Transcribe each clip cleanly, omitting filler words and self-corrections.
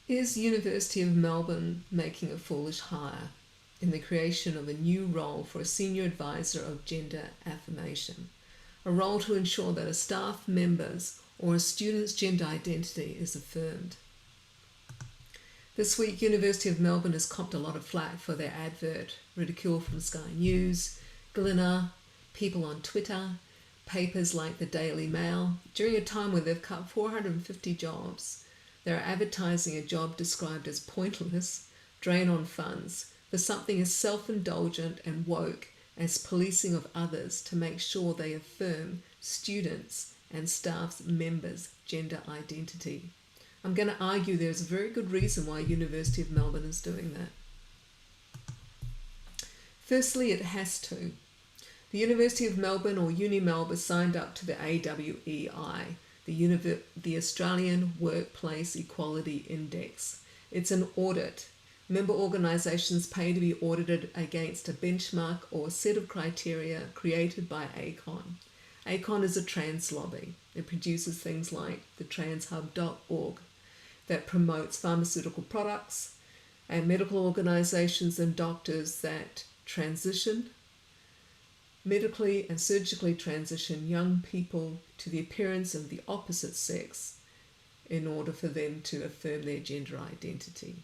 Is University of Melbourne making a foolish hire in the creation of a new role for a senior advisor of gender affirmation, a role to ensure that a staff member's or a student's gender identity is affirmed? This week, University of Melbourne has copped a lot of flack for their advert, ridiculed from Sky News, Glinner, people on Twitter, papers like the Daily Mail, during a time when they've cut 450 jobs. They're advertising a job described as pointless, drain on funds, for something as self-indulgent and woke as policing of others to make sure they affirm students' and staff members' gender identity. I'm going to argue there's a very good reason why University of Melbourne is doing that. Firstly, it has to. The University of Melbourne, or UniMelb, has signed up to the AWEI, the Australian Workplace Equality Index. It's an audit. Member organisations pay to be audited against a benchmark or a set of criteria created by ACON. ACON is a trans lobby. It produces things like the transhub.org that promotes pharmaceutical products, and medical organisations and doctors that transition, medically and surgically transition young people to the appearance of the opposite sex in order for them to affirm their gender identity.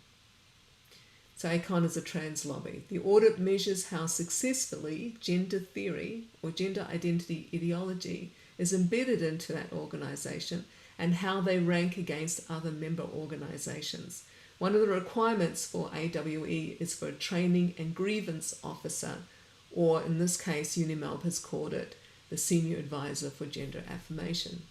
So ACON is a trans lobby. The audit measures how successfully gender theory or gender identity ideology is embedded into that organisation and how they rank against other member organisations. One of the requirements for AWE is for a training and grievance officer, or in this case, UniMelb has called it the Senior Advisor for Gender Affirmation.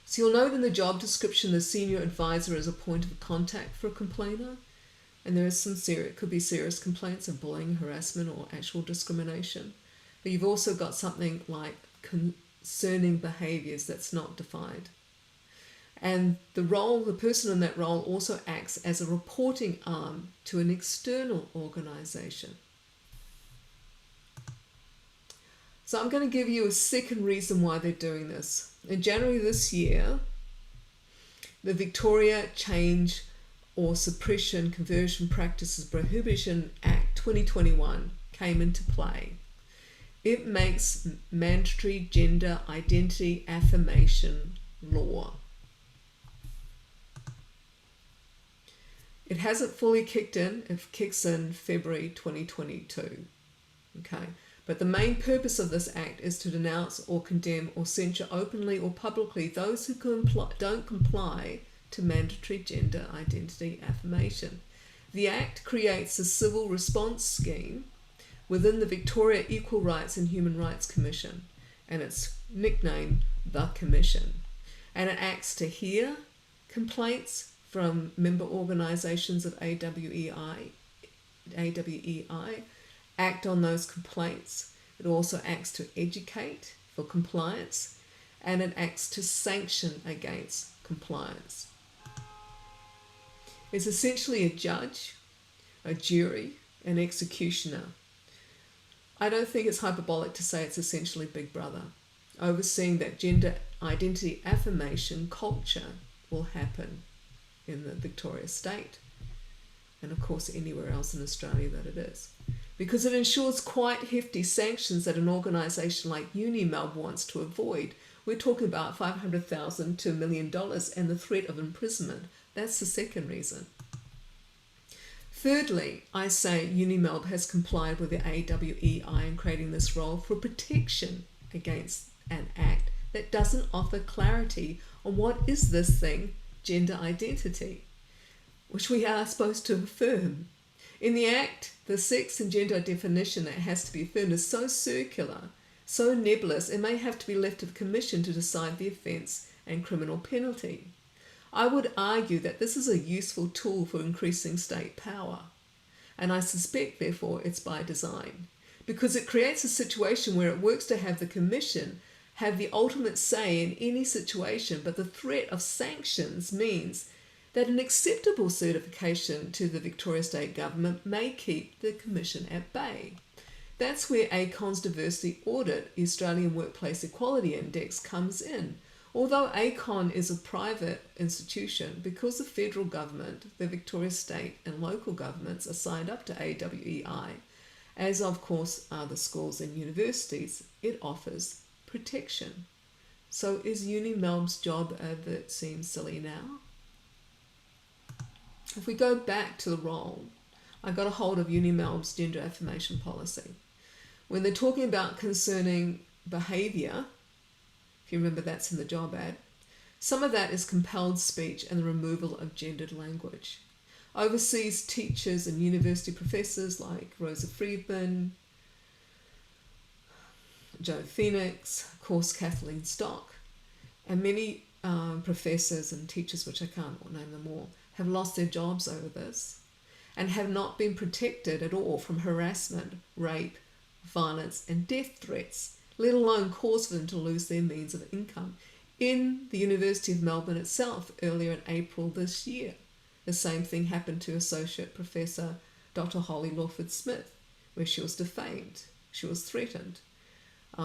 So you'll note in the job description the Senior Advisor is a point of contact for a complainer, and there is some could be serious complaints of bullying, harassment, or actual discrimination. But you've also got something like concerning behaviours that's not defined. And the person in that role also acts as a reporting arm to an external organisation. So I'm going to give you a second reason why they're doing this. In January this year, the Victoria Change or Suppression Conversion Practices Prohibition Act 2021 came into play. It makes mandatory gender identity affirmation law. It hasn't fully kicked in. It kicks in February 2022. Okay. But the main purpose of this act is to denounce or condemn or censure openly or publicly those who don't comply to mandatory gender identity affirmation. The act creates a civil response scheme within the Victoria Equal Rights and Human Rights Commission, and it's nicknamed the Commission. And it acts to hear complaints from member organisations of AWEI, act on those complaints. It also acts to educate for compliance, and it acts to sanction against compliance. It's essentially a judge, a jury, an executioner. I don't think it's hyperbolic to say it's essentially Big Brother, overseeing that gender identity affirmation culture will happen in the Victoria state, and of course anywhere else in Australia that it is, because it ensures quite hefty sanctions that an organisation like UniMelb wants to avoid. We're talking about $500,000 to $1 million and the threat of imprisonment. That's the second reason. Thirdly, I say UniMelb has complied with the AWEI in creating this role for protection against an act that doesn't offer clarity on what is this thing, gender identity, which we are supposed to affirm. In the Act, the sex and gender definition that has to be affirmed is so circular, so nebulous, it may have to be left to the Commission to decide the offence and criminal penalty. I would argue that this is a useful tool for increasing state power, and I suspect, therefore, it's by design, because it creates a situation where it works to have the Commission have the ultimate say in any situation, but the threat of sanctions means that an acceptable certification to the Victoria State Government may keep the Commission at bay. That's where ACON's diversity audit, the Australian Workplace Equality Index, comes in. Although ACON is a private institution, because the federal government, the Victoria state and local governments are signed up to AWEI, as of course are the schools and universities, it offers protection. So is Uni Melb's job advert seem silly now? If we go back to the role, I got a hold of Uni Melb's gender affirmation policy. When they're talking about concerning behaviour, if you remember that's in the job ad, some of that is compelled speech and the removal of gendered language. Overseas teachers and university professors like Rosa Friedman, Joe Phoenix, of course Kathleen Stock, and many professors and teachers, which I can't name them all, have lost their jobs over this and have not been protected at all from harassment, rape, violence and death threats, let alone cause them to lose their means of income. In the University of Melbourne itself, earlier in April this year, the same thing happened to Associate Professor Dr. Holly Lawford-Smith, where she was defamed, she was threatened.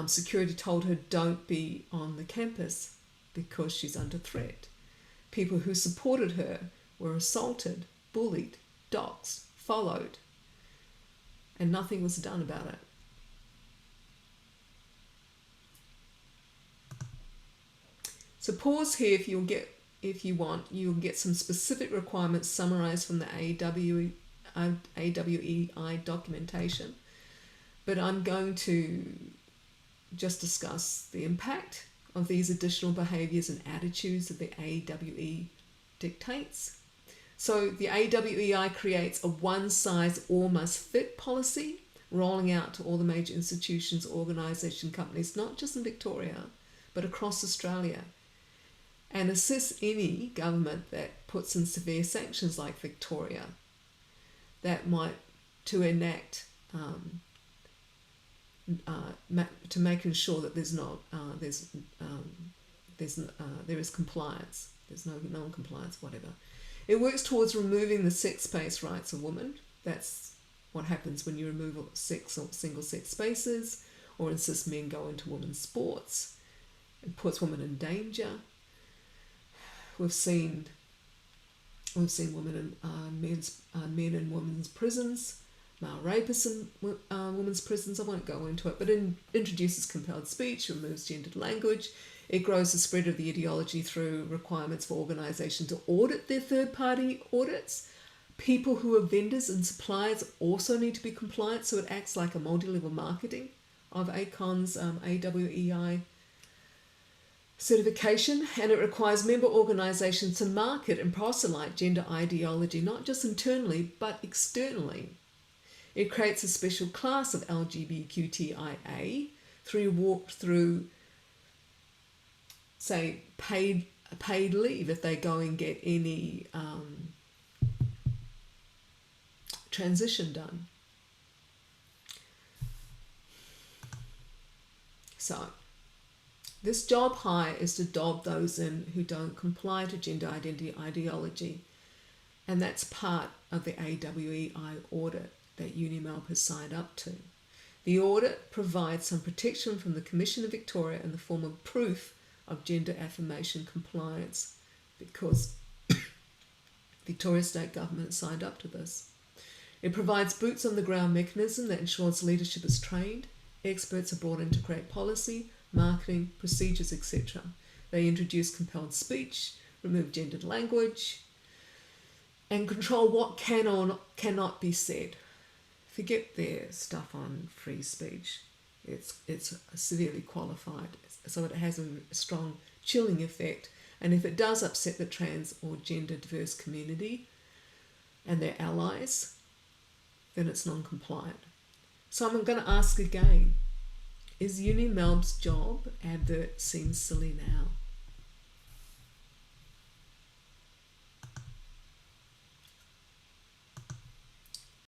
Security told her don't be on the campus because she's under threat. People who supported her were assaulted, bullied, doxed, followed, and nothing was done about it. So pause here if you want. You'll get some specific requirements summarised from the AWEI documentation. But I'm going to just discuss the impact of these additional behaviours and attitudes that the AWE dictates. So the AWEI creates a one-size-all-must-fit policy, rolling out to all the major institutions, organisation, companies, not just in Victoria, but across Australia, and assists any government that puts in severe sanctions like Victoria that might to enact to making sure that there is compliance, there's no non-compliance, whatever. It works towards removing the sex-based rights of women. That's what happens when you remove sex or single-sex spaces or insist men go into women's sports. It puts women in danger. We've seen women and men in women's prisons, male rapists in women's prisons. I won't go into it, but it introduces compelled speech, removes gendered language. It grows the spread of the ideology through requirements for organisations to audit their third-party audits. People who are vendors and suppliers also need to be compliant, so it acts like a multi-level marketing of ACON's AWEI certification, and it requires member organisations to market and proselyte gender ideology, not just internally, but externally. It creates a special class of LGBTQIA through say, paid leave if they go and get any transition done. So, this job hire is to dob those in who don't comply to gender identity ideology, and that's part of the AWEI audit that UniMelb has signed up to. The audit provides some protection from the Commission of Victoria in the form of proof of gender affirmation compliance, because Victoria State Government signed up to this. It provides boots on the ground mechanism that ensures leadership is trained, experts are brought in to create policy, marketing, procedures, etc. They introduce compelled speech, remove gendered language, and control what can or cannot be said. Forget their stuff on free speech. It's severely qualified, so it has a strong chilling effect, and if it does upset the trans or gender diverse community and their allies, then it's non-compliant. So I'm going to ask again, is UniMelb's job advert seem silly now?